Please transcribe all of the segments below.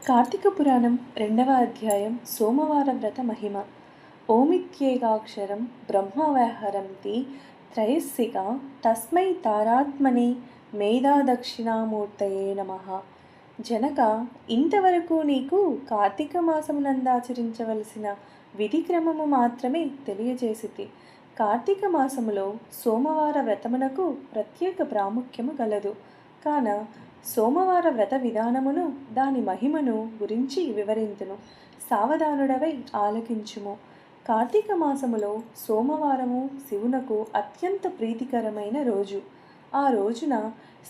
కార్తీక పురాణం 2వ అధ్యాయం సోమవార వ్రత మహిమ. ఓమిత్యేకాక్షరం బ్రహ్మవ్యాహరంతి త్రయస్సిక తస్మై తారాత్మనే మేధాదక్షిణామూర్తయే నమః. జనక, ఇంతవరకు నీకు కార్తీక మాసమునందాచరించవలసిన విధి క్రమము మాత్రమే తెలియజేసితి. కార్తీక మాసములో సోమవార వ్రతమునకు ప్రత్యేక ప్రాముఖ్యము గలదు. కాన సోమవార వ్రత విధానమును, దాని మహిమను గురించి వివరింతును. సావధానుడవై ఆలకించుము. కార్తీక మాసములో సోమవారము శివునకు అత్యంత ప్రీతికరమైన రోజు. ఆ రోజున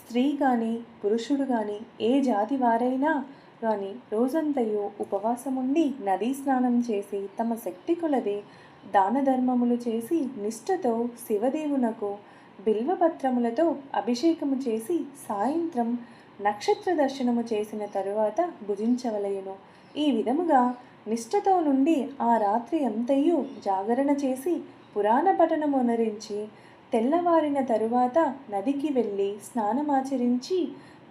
స్త్రీ కానీ పురుషుడు కానీ ఏ జాతి వారైనా కానీ రోజంతయు ఉపవాసముండి నదీ స్నానం చేసి తమ శక్తి కొలది దాన ధర్మములు చేసి నిష్ఠతో శివదేవునకు బిల్వపత్రములతో అభిషేకము చేసి సాయంత్రం నక్షత్ర దర్శనము చేసిన తరువాత భుజించవలయును. ఈ విధముగా నిష్ఠతో నుండి ఆ రాత్రి అంతయు జాగరణ చేసి పురాణ పఠనమునరించి తెల్లవారిన తరువాత నదికి వెళ్ళి స్నానమాచరించి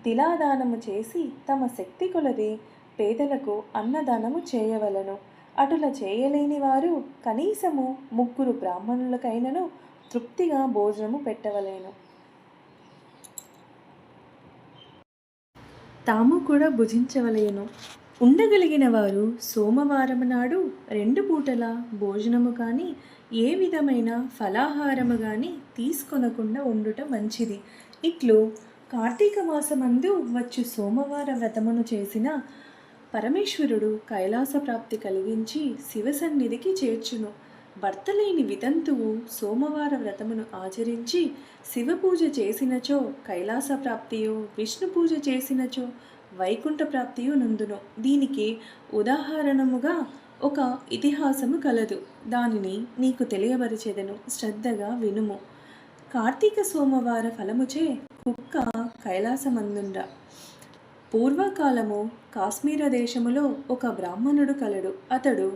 తిలాదానము చేసి తమ శక్తి కొలది పేదలకు అన్నదానము చేయవలను. అటుల చేయలేని వారు కనీసము 3 బ్రాహ్మణులకైనను తృప్తిగా భోజనము పెట్టవలేను. తాము కూడా భుజించవలయను. ఉండగలిగిన వారు సోమవారము నాడు 2 పూటల భోజనము కానీ ఏ విధమైన ఫలాహారము కానీ తీసుకొనకుండా ఉండుట మంచిది. ఇట్లు కార్తీక మాసమందు వచ్చు సోమవార వ్రతమును చేసిన పరమేశ్వరుడు కైలాస ప్రాప్తి కలిగించి శివసన్నిధికి చేర్చును. భర్తలేని వితంతువు సోమవార వ్రతమును ఆచరించి శివపూజ చేసినచో కైలాస ప్రాప్తియు, విష్ణు పూజ చేసినచో వైకుంఠ ప్రాప్తియు నందును. దీనికి ఉదాహరణముగా ఒక ఇతిహాసము కలదు. దానిని నీకు తెలియబరిచెదను, శ్రద్ధగా వినుము. కార్తీక సోమవార ఫలముచే కుక్క కైలాసమందుండ. పూర్వకాలము కాశ్మీర దేశములో ఒక బ్రాహ్మణుడు కలడు. అతడు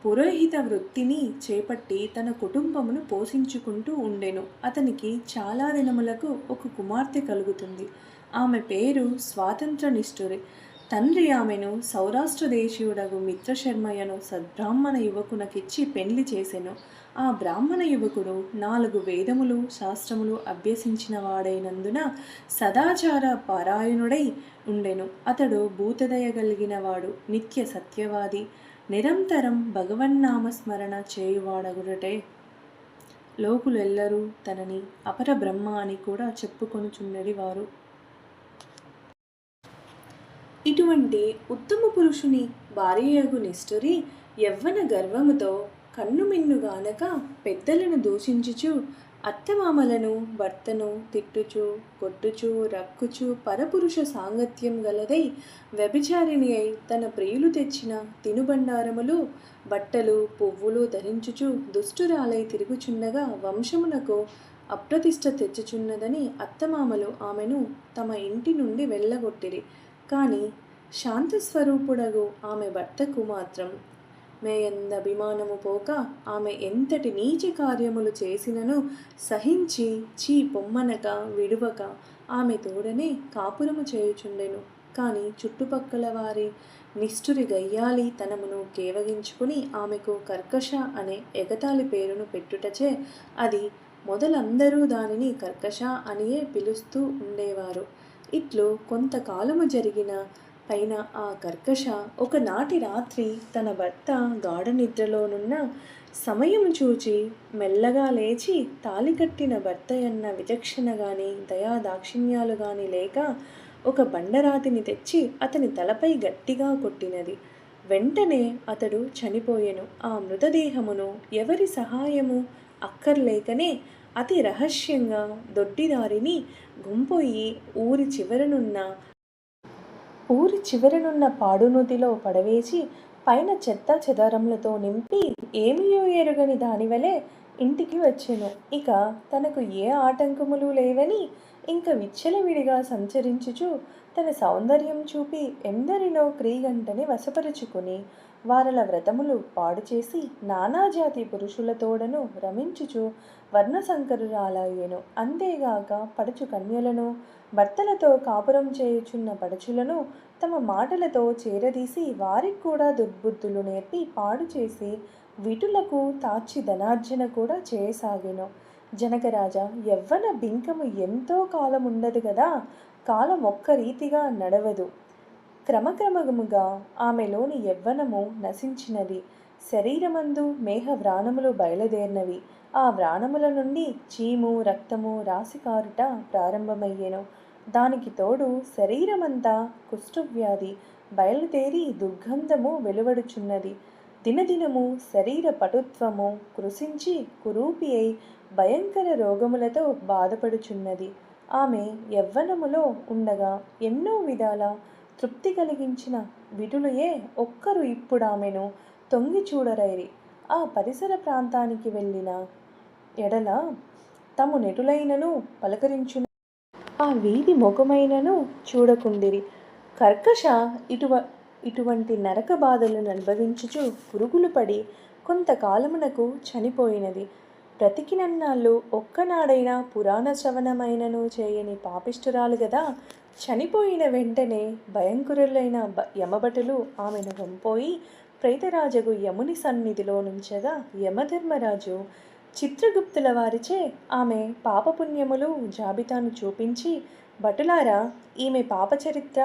పురోహిత వృత్తిని చేపట్టి తన కుటుంబమును పోషించుకుంటూ ఉండెను. అతనికి చాలా దినములకు ఒక కుమార్తె కలుగుతుంది. ఆమె పేరు స్వాతంత్ర నిష్ఠురి. తండ్రి ఆమెను సౌరాష్ట్ర దేశీయుడగు మిత్రశర్మయ్యను సద్బ్రాహ్మణ యువకునకిచ్చి పెండ్లి చేసెను. ఆ బ్రాహ్మణ యువకుడు 4 వేదములు శాస్త్రములు అభ్యసించిన వాడైనందున సదాచార పారాయణుడై ఉండెను. అతడు భూతదయ కలిగిన వాడు, నిత్య సత్యవాది, నిరంతరం భగవన్నామస్మరణ చేయువాడగురటే. లోకులెల్లరూ తనని అపర బ్రహ్మ అని కూడా చెప్పుకొనుచున్నది వారు. ఇటువంటి ఉత్తమ పురుషుని భార్యయగు నిష్ఠురి యవ్వన గర్వముతో కన్నుమిన్నుగానక పెద్దలను దూషించుచు అత్తమామలను భర్తను తిట్టుచు కొట్టుచు రక్కుచు పరపురుష సాంగత్యం గలదై వ్యభిచారిణి అయి తన ప్రియులు తెచ్చిన తినుబండారములు బట్టలు పువ్వులు ధరించుచు దుష్టురాలై తిరుగుచుండగా వంశమునకు అప్రతిష్ట తెచ్చుచున్నదని అత్తమామలు ఆమెను తమ ఇంటి నుండి వెళ్ళగొట్టిరి. కానీ శాంతస్వరూపుడగు ఆమె భర్తకు మాత్రం మేయంద అభిమానము పోక ఆమె ఎంతటి నీచ కార్యములు చేసినను సహించి చీ పొమ్మనక విడువక ఆమె తోడనే కాపురము చేయుచుండెను. కానీ చుట్టుపక్కల వారి నిష్ఠురి గయ్యాలి తనమును కేవగించుకుని ఆమెకు కర్కశ అనే ఎగతాళి పేరును పెట్టుటచే అది మొదలందరూ దానిని కర్కశ అనియే పిలుస్తూ ఉండేవారు. ఇట్లు కొంతకాలము జరిగిన పైన ఆ కర్కశ ఒకనాటి రాత్రి తన భర్త గాఢ నిద్రలోనున్న సమయం చూచి మెల్లగా లేచి తాళి కట్టిన భర్త అన్న విచక్షణ గాని దయా దాక్షిణ్యాలు గాని లేక ఒక బండరాతిని తెచ్చి అతని తలపై గట్టిగా కొట్టినది. వెంటనే అతడు చనిపోయెను. ఆ మృతదేహమును ఎవరి సహాయము అక్కర్లేకనే అతి రహస్యంగా దొడ్డిదారిని గుంపొయ్యి ఊరి చివరనున్న పాడునూతిలో పడవేసి పైన చెత్త చెదారములతో నింపి ఏమియో ఎరుగని దానివలే ఇంటికి వచ్చెను. ఇక తనకు ఏ ఆటంకములు లేవని ఇంక విచ్చలవిడిగా సంచరించుచు తన సౌందర్యం చూపి ఎందరినో క్రీగంటని వశపరుచుకుని వారల వ్రతములు పాడు చేసి నానాజాతి పురుషులతోడను రమించుచు వర్ణశంకరురాలయ్యెను. అంతేగాక పడుచు కన్యలను భర్తలతో కాపురం చేయుచున్న పడుచులను తమ మాటలతో చేరదీసి వారికి కూడా దుర్బుద్ధులు నేర్పి పాడు చేసి విటులకు తార్చి ధనార్జన కూడా చేయసాగెను. జనకరాజా, యవ్వన బింకము ఎంతో కాలం ఉండదు కదా, కాలం ఒక్క రీతిగా నడవదు. క్రమక్రమముగా ఆమెలోని యవ్వనము నశించినది. శరీరమందు మేఘ వ్రాణములు బయలుదేరినవి. ఆ వ్రాణముల నుండి చీము రక్తము రాశికారుట ప్రారంభమయ్యెను. దానికి తోడు శరీరమంతా కుష్ఠవ్యాధి బయలుదేరి దుర్గంధము వెలువడుచున్నది. దినదినము శరీర పటుత్వము కృశించి కురూపి అయి భయంకర రోగములతో బాధపడుచున్నది. ఆమె యవ్వనములో ఉండగా ఎన్నో విధాల తృప్తి కలిగించిన విటులయే ఒక్కరు ఇప్పుడామెను తొంగి చూడరైరి. ఆ పరిసర ప్రాంతానికి వెళ్ళిన ఎడల తము నెటులైనను పలకరించు, ఆ వీధి ముఖమైనను చూడకుండిరి. కర్కశ ఇటువంటి నరక బాధలను అనుభవించుచు పురుగులు పడి కొంతకాలమునకు చనిపోయినది. బ్రతికినన్నాళ్ళు ఒక్కనాడైనా పురాణ శ్రవణమైనను చేయని పాపిష్టురాలు గదా. చనిపోయిన వెంటనే భయంకరులైన యమభటులు ఆమెను వంపోయి ప్రేతరాజగు యముని సన్నిధిలో నుంచగా యమధర్మరాజు చిత్రగుప్తుల వారిచే ఆమె పాపపుణ్యములు జాబితాను చూపించి, భటులారా, ఈమె పాపచరిత్ర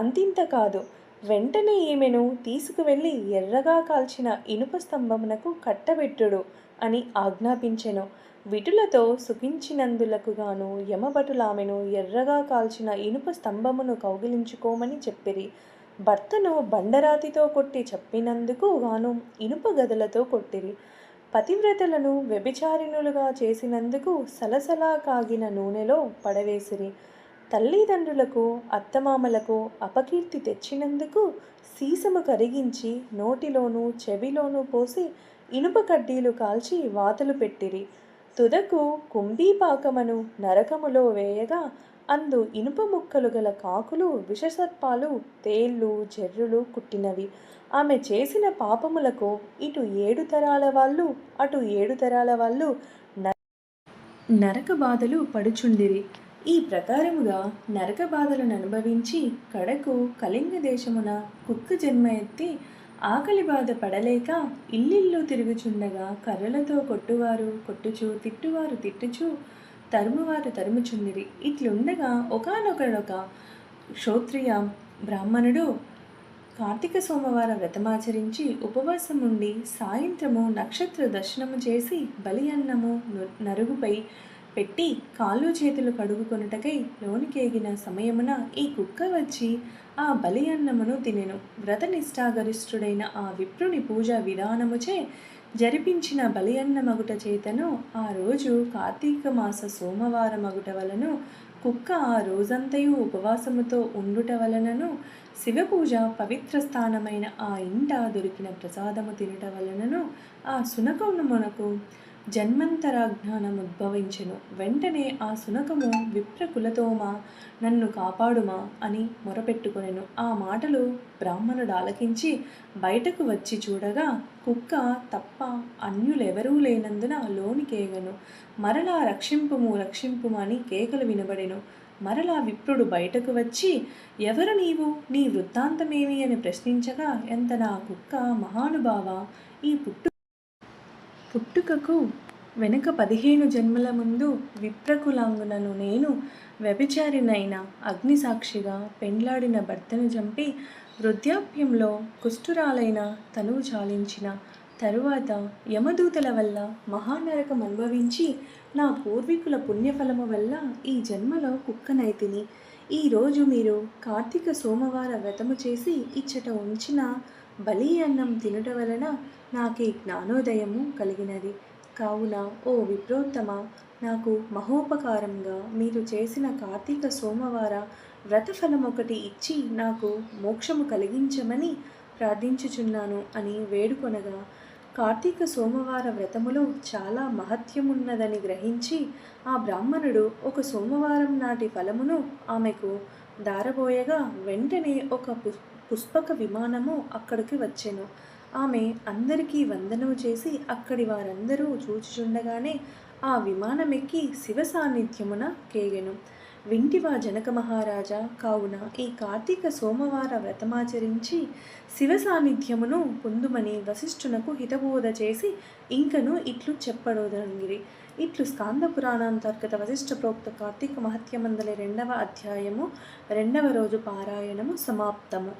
అంతింత కాదు, వెంటనే ఈమెను తీసుకువెళ్ళి ఎర్రగా కాల్చిన ఇనుప స్తంభమునకు కట్టబెట్టుడు అని ఆజ్ఞాపించెను. విటులతో సుఖించినందులకు గాను యమభటులామెను ఎర్రగా కాల్చిన ఇనుప స్తంభమును కౌగిలించుకోమని చెప్పిరి. భర్తను బండరాతితో కొట్టి చెప్పినందుకు గాను ఇనుప గదలతో కొట్టిరి. పతివ్రతలను వ్యభిచారిణులుగా చేసినందుకు సలసలా కాగిన నూనెలో పడవేసిరి. తల్లిదండ్రులకు అత్తమామలకు అపకీర్తి తెచ్చినందుకు సీసము కరిగించి నోటిలోనూ చెవిలోనూ పోసి ఇనుప కడ్డీలు కాల్చి వాతలు పెట్టిరి. తుదకు కుంభీపాకమను నరకములో వేయగా అందు ఇనుప ముక్కలు గల కాకులు విషసర్పాలు తేళ్ళు జర్రులు కుట్టినవి. ఆమె చేసిన పాపములకు ఇటు 7 తరాల వాళ్ళు అటు 7 తరాల వాళ్ళు నరక బాధలు పడుచుండిరి. ఈ ప్రకారముగా నరక బాధలను అనుభవించి కడకు కళింగ దేశమున కుక్క జన్మ ఎత్తి ఆకలి బాధ పడలేక ఇల్లిల్లు తిరుగుచుండగా కర్రలతో కొట్టువారు కొట్టుచు తిట్టువారు తిట్టుచు తరుమువారు తరుముచుండిరి. ఇట్లుండగా ఒకానొక క్షోత్రియ బ్రాహ్మణుడు కార్తీక సోమవార వ్రతమాచరించి ఉపవాసం ఉండి సాయంత్రము నక్షత్ర దర్శనము చేసి బలి అన్నము నరుగుపై పెట్టి కాళ్ళు చేతులు కడుగుకొనుటకై లోనికేగిన సమయమున ఈ కుక్క వచ్చి ఆ బలి అన్నమును తినెను. వ్రతనిష్టాగరిష్ఠుడైన ఆ విప్రుని పూజా విధానముచే జరిపించిన బలి అన్నమగుట చేతను ఆ రోజు కార్తీక మాస సోమవారమగుట వలను కుక్క ఆ రోజంతయు ఉపవాసముతో ఉండుట వలనను శివపూజ పవిత్ర స్థానమైన ఆ ఇంట దొరికిన ప్రసాదము తినుట వలనను ఆ సునకమునకు జన్మంతరాజ్ఞానం ఉద్భవించెను. వెంటనే ఆ సునకము విప్రకులతోమా నన్ను కాపాడుమా అని మొరపెట్టుకొనెను. ఆ మాటలు బ్రాహ్మణుడు ఆలకించి బయటకు వచ్చి చూడగా కుక్క తప్ప అన్యులెవరూ లేనందున లోనికేగను. మరలా రక్షింపుము రక్షింపుము అని కేకలు వినబడెను. మరలా విప్రుడు బయటకు వచ్చి, ఎవరు నీవు, నీ వృత్తాంతమేమి అని ప్రశ్నించగా, ఎంత నా కుక్క మహానుభావ, ఈ పుట్టుకకు వెనుక 15 జన్మల ముందు విప్రకులాంగునను నేను వ్యభిచారినైన అగ్నిసాక్షిగా పెండ్లాడిన భర్తను చంపి వృద్ధాప్యంలో కుష్ఠురాలైన తనువు చాలించిన తరువాత యమదూతల వల్ల మహానరకం అనుభవించి నా పూర్వీకుల పుణ్యఫలము వల్ల ఈ జన్మలో కుక్కనైతిని. ఈరోజు మీరు కార్తీక సోమవార వ్రతము చేసి ఇచ్చట ఉంచిన బలి అన్నం తినుట వలన నాకు జ్ఞానోదయము కలిగినది. కావున ఓ విప్రోత్తమ, నాకు మహోపకారంగా మీరు చేసిన కార్తీక సోమవార వ్రతఫలం ఒకటి ఇచ్చి నాకు మోక్షము కలిగించమని ప్రార్థించుచున్నాను అని వేడుకొనగా, కార్తీక సోమవార వ్రతములో చాలా మహత్యమున్నదని గ్రహించి ఆ బ్రాహ్మణుడు ఒక సోమవారం నాటి ఫలమును ఆమెకు దారబోయగా వెంటనే ఒక పుష్పక విమానము అక్కడికి వచ్చెను. ఆమె అందరికీ వందనము చేసి అక్కడి వారందరూ చూచుచుండగానే ఆ విమానమెక్కి శివ సాన్నిధ్యమున కేగెను. వింటివా జనక మహారాజా, కావున ఈ కార్తీక సోమవార వ్రతమాచరించి శివ సాన్నిధ్యమును పొందుమని వశిష్ఠునకు హితబోధ చేసి ఇంకను ఇట్లు చెప్పడొదగిరి. ఇట్లు స్కాంద పురాణాంతర్గత వశిష్ఠ ప్రోక్త కార్తీక మహత్యమందలి 2వ అధ్యాయము 2వ రోజు పారాయణము సమాప్తము.